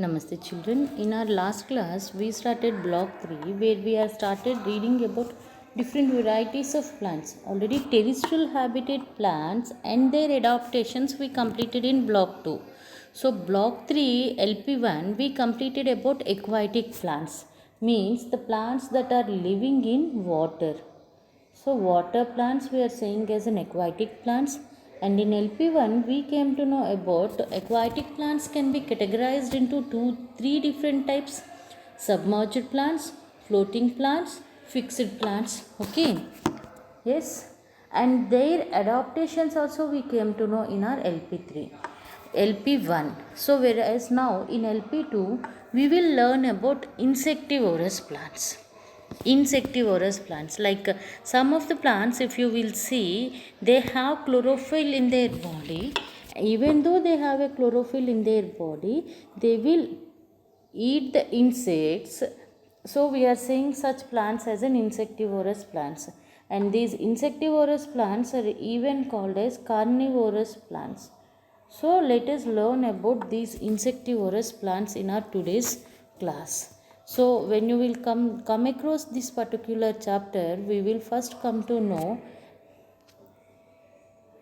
Namaste children. In our last class we started block 3 where we have started reading about different varieties of plants. Already terrestrial habitat plants and their adaptations we completed in block 2. So block 3 LP1 we completed about aquatic plants, means the plants that are living in water. So water plants we are saying as an aquatic plants, and in LP1 we came to know about aquatic plants can be categorized into three different types: submerged plants, floating plants, fixed plants. Okay. Yes, and their adaptations also we came to know in our LP3, LP1. So whereas now in LP2 we will learn about insectivorous plants. Insectivorous plants, like some of the plants, if you will see, they have chlorophyll in their body. Even though they have a chlorophyll in their body, they will eat the insects. So we are saying such plants as an insectivorous plants, and these insectivorous plants are even called as carnivorous plants. So let us learn about these insectivorous plants in our today's class. So when you will come across this particular chapter, we will first come to know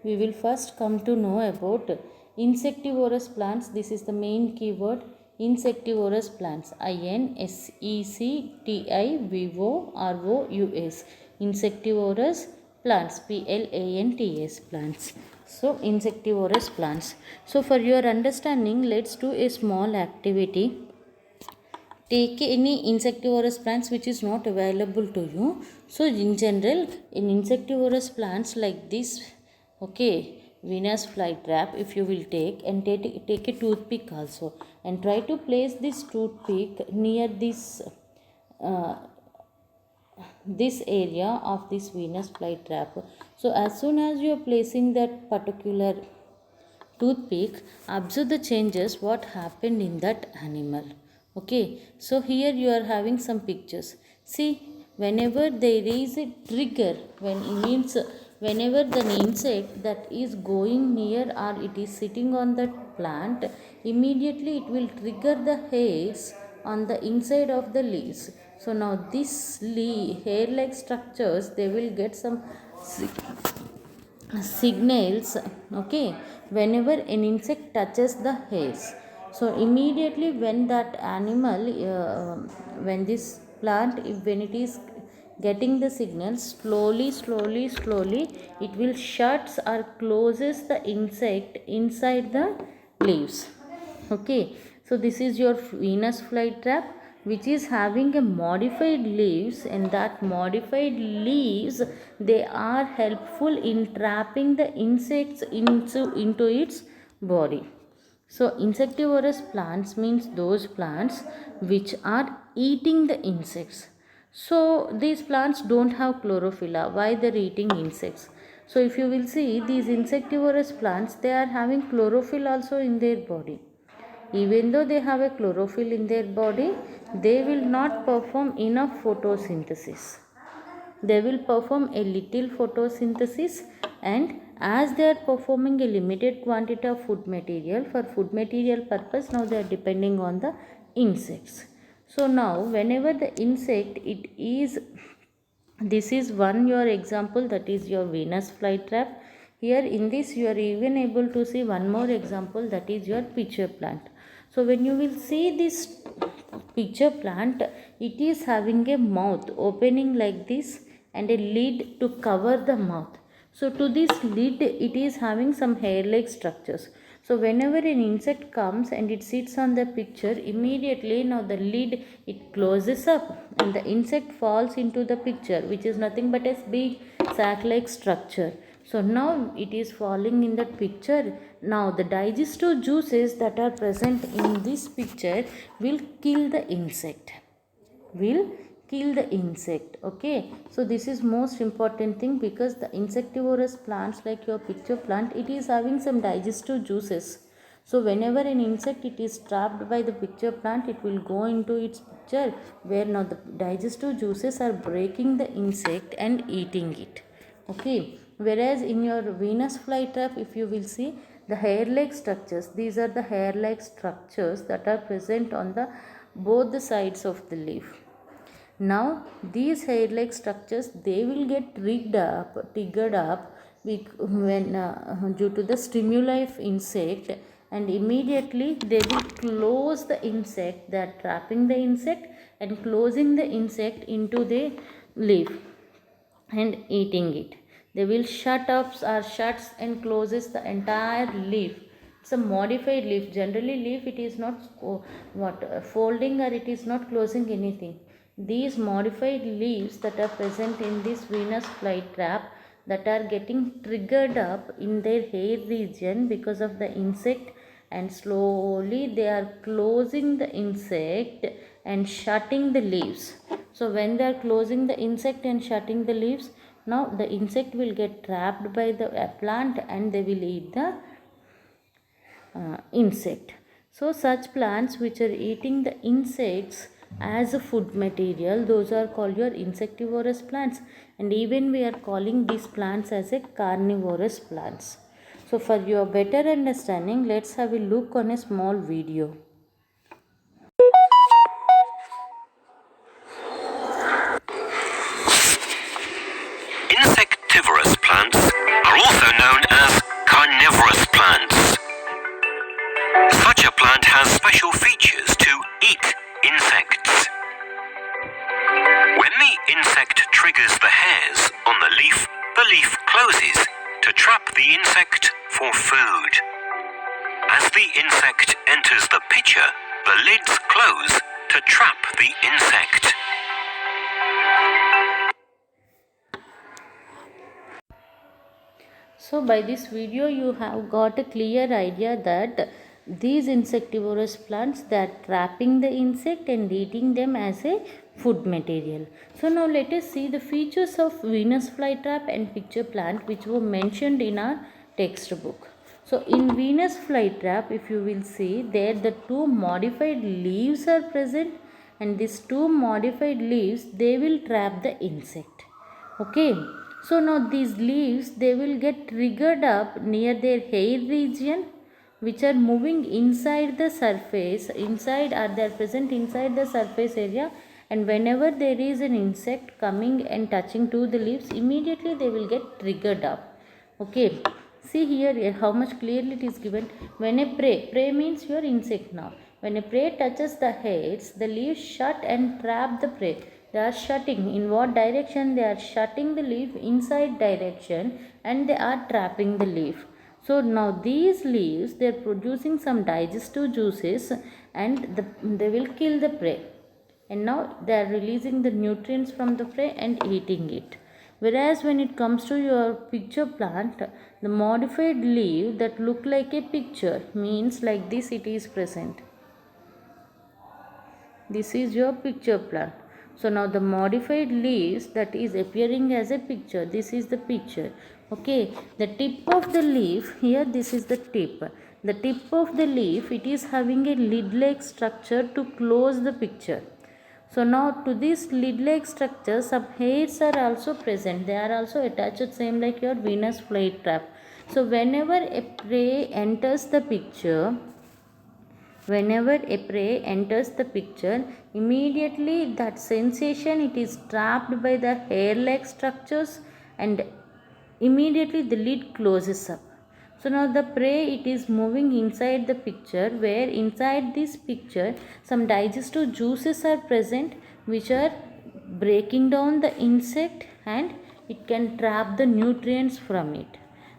about insectivorous plants. This is the main keyword: insectivorous plants. insectivorous, insectivorous plants, plants, plants. So insectivorous plants. So for your understanding, let's do a small activity. Take any insectivorous plants which is not available to you. So in general, in insectivorous plants like this, okay, Venus flytrap, if you will take and take a toothpick also, and try to place this toothpick near uh, this area of this Venus flytrap. So as soon as you are placing that particular toothpick, observe the changes what happened in that animal. Okay, so here you are having some pictures. See, whenever there is a trigger, whenever the insect that is going near or it is sitting on that plant, immediately it will trigger the hairs on the inside of the leaves. So now this hair like structures, they will get some signals, okay, whenever an insect touches the hairs. So immediately when that animal when this plant, when it is getting the signal, slowly it will shuts or closes the insect inside the leaves. Okay, so this is your Venus flytrap, which is having a modified leaves, and that modified leaves, they are helpful in trapping the insects into its body. So insectivorous plants means those plants which are eating the insects. So these plants don't have chlorophyll. Why they're eating insects? So if you will see, these insectivorous plants, they are having chlorophyll also in their body. Even though they have a chlorophyll in their body, they will not perform enough photosynthesis. They will perform a little photosynthesis, and as they are performing a limited quantity of food material, for food material purpose, now they are depending on the insects. So now whenever the insect, it is, this is one your example, that is your Venus flytrap. Here in this you are even able to see one more example, that is your pitcher plant. So when you will see this pitcher plant, it is having a mouth opening like this and a lid to cover the mouth. So to this lid, it is having some hair-like structures. So whenever an insect comes and it sits on the picture, immediately now the lid, it closes up and the insect falls into the picture, which is nothing but a big sac-like structure. So now it is falling in that picture. Now the digestive juices that are present in this picture will kill the insect. Okay, so this is most important thing, because the insectivorous plants like your pitcher plant, it is having some digestive juices. So whenever an insect, it is trapped by the pitcher plant, it will go into its picture, where now the digestive juices are breaking the insect and eating it. Okay, whereas in your Venus flytrap, if you will see, the hair-like structures, these are the hair-like structures that are present on the both the sides of the leaf. Now these hair-like structures, they will get triggered up when due to the stimuli of insect, and immediately they will close the insect. They are trapping the insect and closing the insect into the leaf and eating it. They will shut up or shuts and closes the entire leaf. It's a modified leaf. Generally leaf, it is not folding, or it is not closing anything. These modified leaves that are present in this Venus flytrap, that are getting triggered up in their hair region because of the insect, and slowly they are closing the insect and shutting the leaves. So when they are closing the insect and shutting the leaves, now the insect will get trapped by the plant and they will eat the insect. So such plants which are eating the insects as a food material, those are called your insectivorous plants, and even we are calling these plants as a carnivorous plants. So for your better understanding, let's have a look on a small video. Insectivorous plants are also known as carnivorous plants. Such a plant has special features to eat insects. When the insect triggers the hairs on the leaf closes to trap the insect for food. As the insect enters the picture, the lids close to trap the insect. So by this video you have got a clear idea that these insectivorous plants, they are trapping the insect and eating them as a food material. So now let us see the features of Venus flytrap and picture plant which were mentioned in our textbook. So in Venus flytrap, if you will see there, the two modified leaves are present, and these two modified leaves, they will trap the insect. Okay. So now these leaves, they will get triggered up near their hair region, which are moving inside the surface, inside, or they are present inside the surface area, and whenever there is an insect coming and touching to the leaves, immediately they will get triggered up. Okay. See here how much clearly it is given. When a prey means your insect now. When a prey touches the hairs, the leaves shut and trap the prey. They are shutting. In what direction? They are shutting the leaf inside direction, and they are trapping the leaf. So now these leaves, they are producing some digestive juices, and they will kill the prey. And now they are releasing the nutrients from the prey and eating it. Whereas when it comes to your picture plant, the modified leaf that look like a picture means like this it is present. This is your picture plant. So now the modified leaves that is appearing as a picture, this is the picture. Okay, the tip of the leaf, here this is the tip. The tip of the leaf, it is having a lid-like structure to close the picture. So now to this lid-like structure, some hairs are also present. They are also attached, same like your Venus flytrap. So whenever a prey enters the picture, immediately that sensation, it is trapped by the hair-like structures, and immediately the lid closes up. So now the prey, it is moving inside the picture, where inside this picture some digestive juices are present which are breaking down the insect, and it can trap the nutrients from it.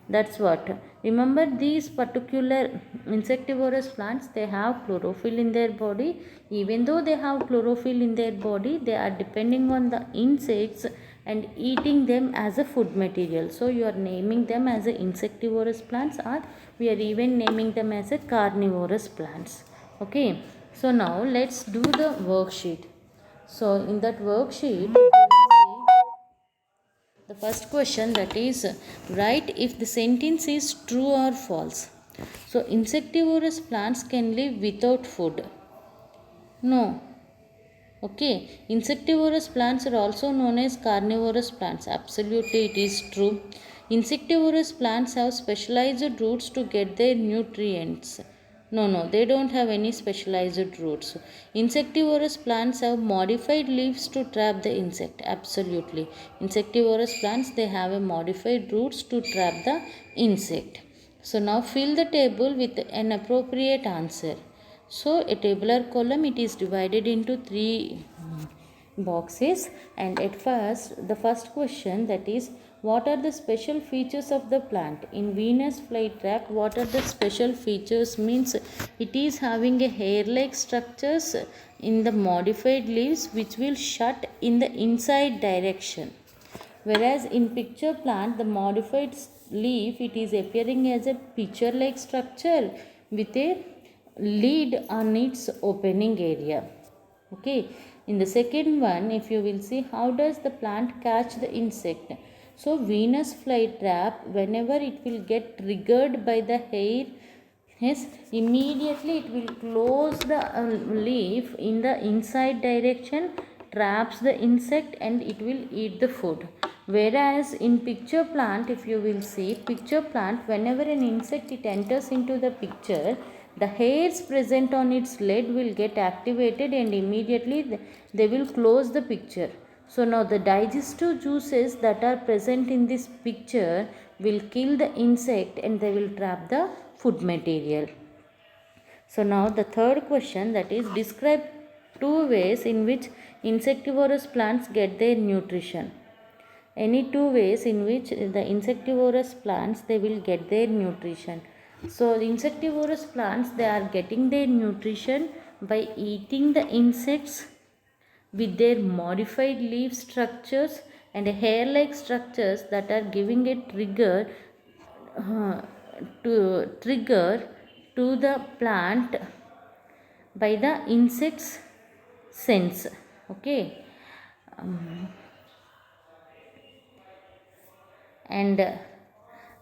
That's what. Remember, these particular insectivorous plants, they have chlorophyll in their body. Even though they have chlorophyll in their body, they are depending on the insects and eating them as a food material. So you are naming them as a insectivorous plants, or we are even naming them as a carnivorous plants. Okay. So now let's do the worksheet. So in that worksheet, the first question, that is, write if the sentence is true or false. So insectivorous plants can live without food. No. Okay. Insectivorous plants are also known as carnivorous plants. Absolutely, it is true. Insectivorous plants have specialized roots to get their nutrients. No, they don't have any specialized roots. Insectivorous plants have modified leaves to trap the insect. Absolutely. Insectivorous plants, they have a modified roots to trap the insect. So now fill the table with an appropriate answer. So a tabular column, it is divided into three boxes, and at first the first question, that is, what are the special features of the plant? In Venus flytrap, what are the special features? Means it is having a hair like structures in the modified leaves which will shut in the inside direction, whereas in picture plant, the modified leaf, it is appearing as a pitcher like structure with a lid on its opening area. Okay, in the second one, if you will see, how does the plant catch the insect? So Venus flytrap, whenever it will get triggered by the hair, yes, immediately it will close the leaf in the inside direction, traps the insect, and it will eat the food. Whereas in picture plant, if you will see, picture plant, whenever an insect it enters into the picture, the hairs present on its lid will get activated and immediately they will close the picture. So now the digestive juices that are present in this picture will kill the insect and they will trap the food material. So now the third question, that is, describe two ways in which insectivorous plants get their nutrition. Any two ways in which the insectivorous plants, they will get their nutrition. So insectivorous plants, they are getting their nutrition by eating the insects with their modified leaf structures and hair-like structures that are giving a uh, trigger to the plant by the insect's sense. Okay. And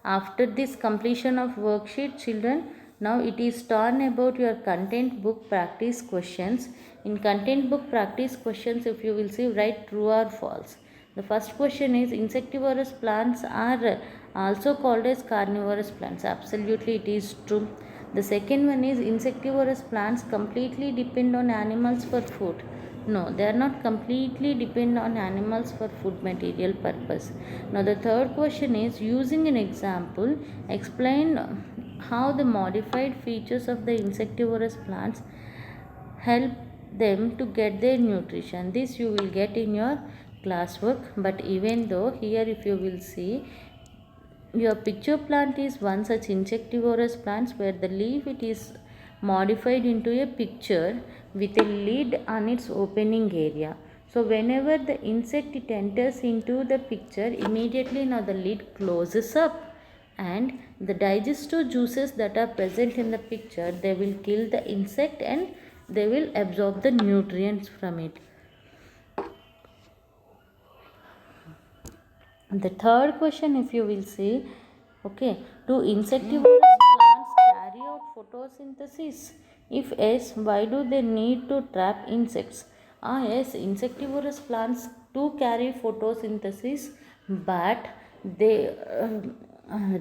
after this completion of worksheet, children, now it is turn about your content book practice questions. In content book practice questions, if you will see, write true or false. The first question is, insectivorous plants are also called as carnivorous plants. Absolutely, it is true. The second one is, insectivorous plants completely depend on animals for food. No, they are not completely depend on animals for food material purpose. Now the third question is, using an example, explain how the modified features of the insectivorous plants help them to get their nutrition. This you will get in your classwork, but even though here, if you will see, your picture plant is one such insectivorous plant where the leaf, it is modified into a picture with a lid on its opening area. So whenever the insect it enters into the picture, immediately now the lid closes up, and the digestive juices that are present in the picture, they will kill the insect and they will absorb the nutrients from it. The third question, if you will see, okay, do insectivorous plants carry out photosynthesis? If yes, why do they need to trap insects? Yes, insectivorous plants do carry photosynthesis, but the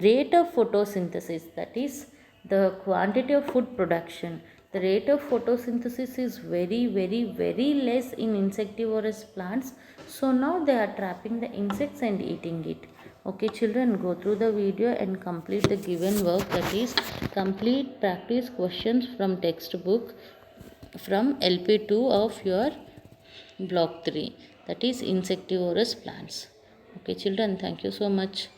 rate of photosynthesis, that is the quantity of food production, the rate of photosynthesis is very less in insectivorous plants. So now they are trapping the insects and eating it. Okay children, go through the video and complete the given work, that is, complete practice questions from textbook from LP2 of your block 3, that is insectivorous plants. Okay children, thank you so much.